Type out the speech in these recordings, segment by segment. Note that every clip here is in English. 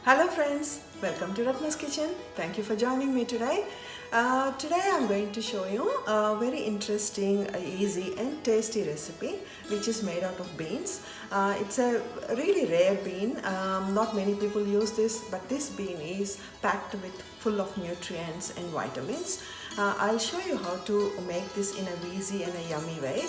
Hello friends, welcome to Ratna's Kitchen. Thank you for joining me today. Today I'm going to show you a very interesting, easy and tasty recipe which is made out of beans. It's a really rare bean. Not many people use this, but this bean is packed with full of nutrients and vitamins. I'll show you how to make this in a easy and a yummy way.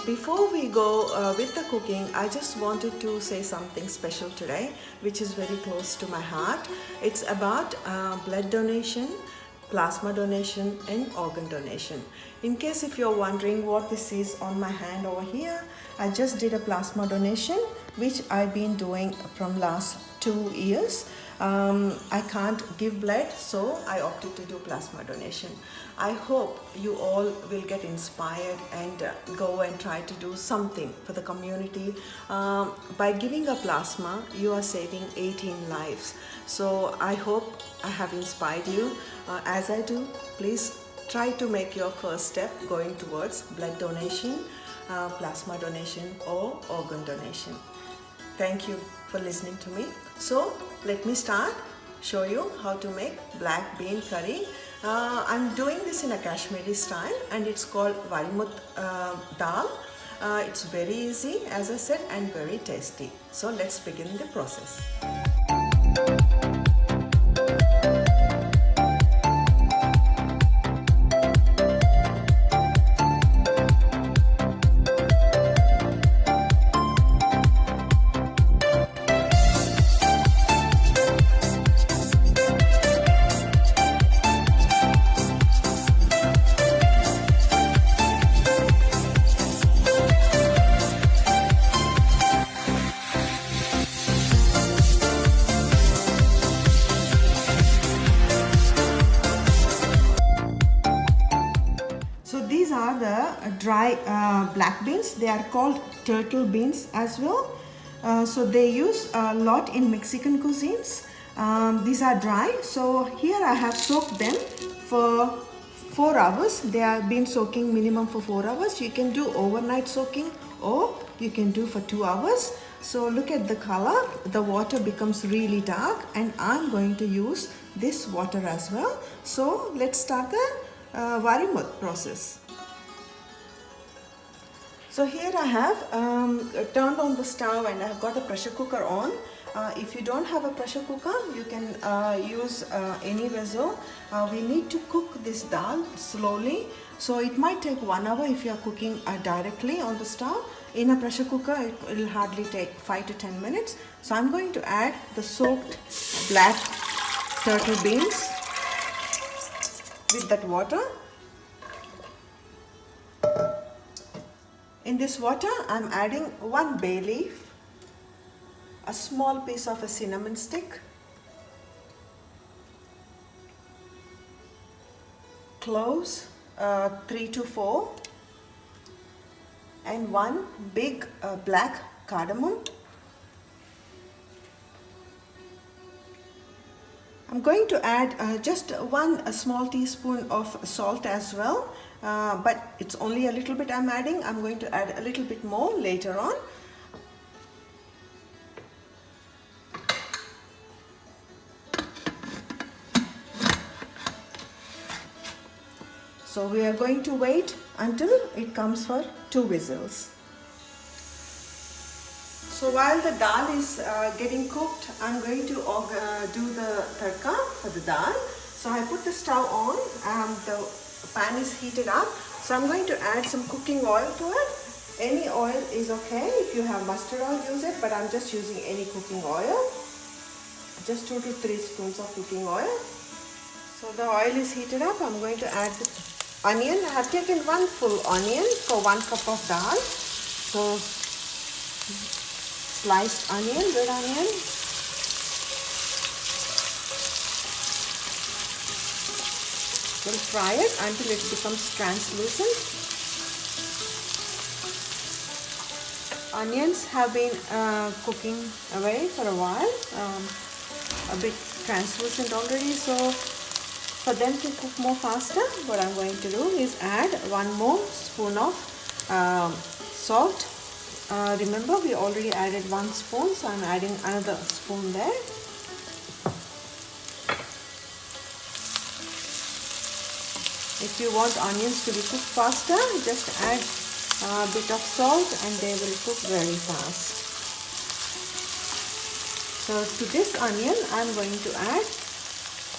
Before we go with the cooking, I just wanted to say something special today which is very close to my heart. It's about blood donation, plasma donation and organ donation. In case if you're wondering what this is on my hand over here, I just did a plasma donation which I've been doing from last 2 years. I can't give blood, so I opted to do plasma donation. I hope you all will get inspired and go and try to do something for the community. By giving a plasma, you are saving 18 lives. So I hope I have inspired you. As I do, please try to make your first step going towards blood donation, plasma donation or organ donation. Thank you for listening to me. So let me show you how to make black bean curry. I'm doing this in a Kashmiri style and it's called Warimuth Daal. It's very easy, as I said, and very tasty. So let's begin the process. These are the dry black beans. They are called turtle beans as well. So they use a lot in Mexican cuisines. These are dry. So here I have soaked them for 4 hours. They have been soaking minimum for 4 hours. You can do overnight soaking or you can do for 2 hours. So look at the color. The water becomes really dark and I'm going to use this water as well. So let's start the Warimuth process. So here I have turned on the stove and I have got a pressure cooker on. If you don't have a pressure cooker, you can use any vessel. We need to cook this dal slowly. So it might take 1 hour if you are cooking directly on the stove. In a pressure cooker, it will hardly take 5 to 10 minutes. So I'm going to add the soaked black turtle beans with that water. In this water, I'm adding 1 bay leaf, a small piece of a cinnamon stick, cloves, 3 to 4, and 1 big black cardamom. I'm going to add just 1 small teaspoon of salt as well, but it's only a little bit I'm adding. I'm going to add a little bit more later on. So we are going to wait until it comes for 2 whistles. So while the dal is getting cooked, I'm going to do the tadka for the dal. So I put the stove on, the pan is heated up. So I'm going to add some cooking oil to it. Any oil is okay. If you have mustard oil, use it, but I'm just using any cooking oil. Just 2 to 3 spoons of cooking oil. So the oil is heated up. I'm going to add the onion. I have taken 1 full onion for 1 cup of dal. So sliced onion, red onion. We'll fry it until it becomes translucent. Onions have been cooking away for a while, a bit translucent already. So for them to cook more faster, what I'm going to do is add 1 more spoon of salt. Remember we already added 1 spoon, so I'm adding another spoon there. If you want onions to be cooked faster, just add a bit of salt and they will cook very fast. So to this onion, I am going to add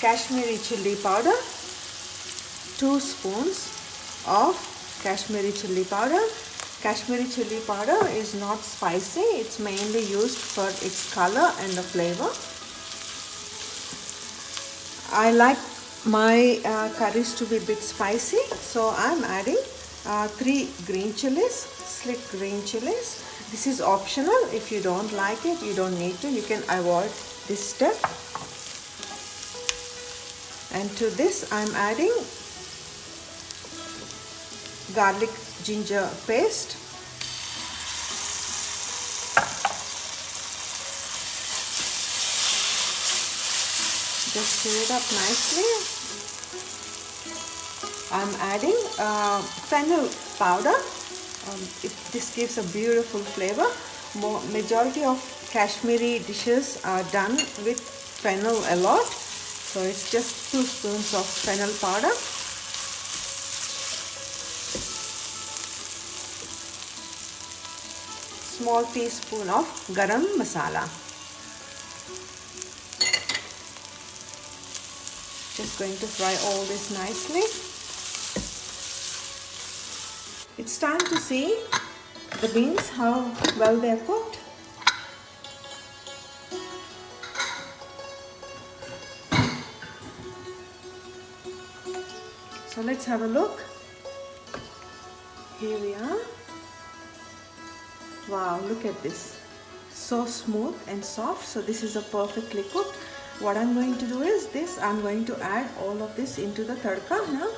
Kashmiri chilli powder, 2 spoons of Kashmiri chilli powder. Kashmiri chilli powder is not spicy, it's mainly used for its color and the flavor. I like my curries to be a bit spicy, so I'm adding 3 green chilies, slick green chilies. This is optional. If you don't like it, you don't need to. You can avoid this step. And to this, I'm adding garlic ginger paste. Just stir it up nicely. I'm adding fennel powder. This gives a beautiful flavor. Majority of Kashmiri dishes are done with fennel a lot. So it's just 2 spoons of fennel powder. Small teaspoon of garam masala. Just going to fry all this nicely. It's time to see the beans, how well they are cooked. So let's have a look. Here we are. Wow, look at this. So smooth and soft. So this is a perfectly cooked. What I'm going to do is this. I'm going to add all of this into the tadka now.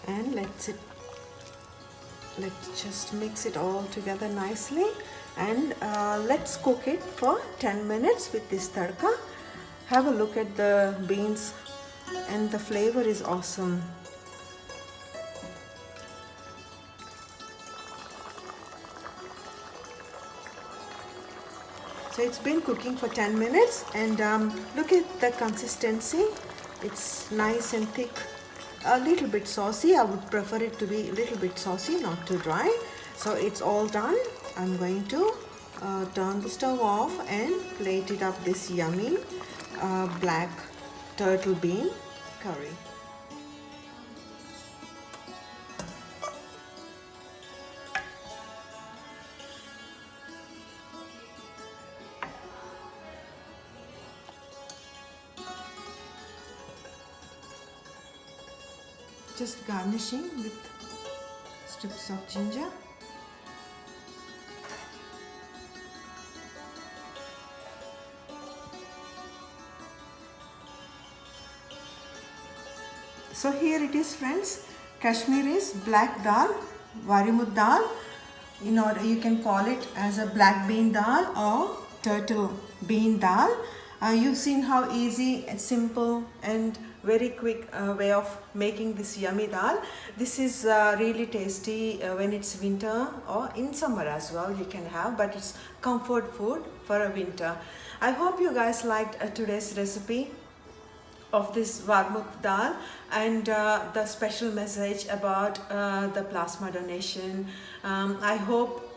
And let's just mix it all together nicely, and let's cook it for 10 minutes with this tadka. Have a look at the beans, and the flavor is awesome. So it's been cooking for 10 minutes, and look at the consistency. It's nice and thick. A little bit saucy. I would prefer it to be a little bit saucy, not too dry. So it's all done. I'm going to turn the stove off and plate it up this yummy black turtle bean curry. Just garnishing with strips of ginger. So here it is, friends. Kashmiri's black dal, Warimuth dal. In order, you can call it as a black bean dal or turtle bean dal. You've seen how easy and simple and very quick way of making this yummy dal. This is really tasty when it's winter or in summer as well you can have, but it's comfort food for a winter. I hope you guys liked today's recipe of this Warimuth dal and the special message about the plasma donation. I hope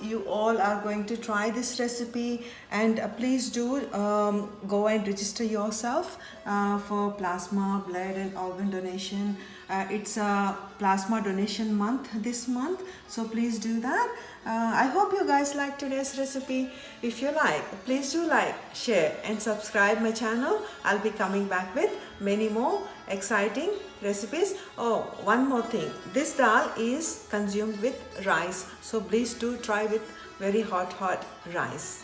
you all are going to try this recipe, and please do go and register yourself for plasma, blood and organ donation. It's a plasma donation month this month, so please do that. I hope you guys like today's recipe. If you like, please do like, share and subscribe my channel. I'll be coming back with many more exciting recipes. Oh, one more thing, this dal is consumed with rice, so please do try with very hot rice.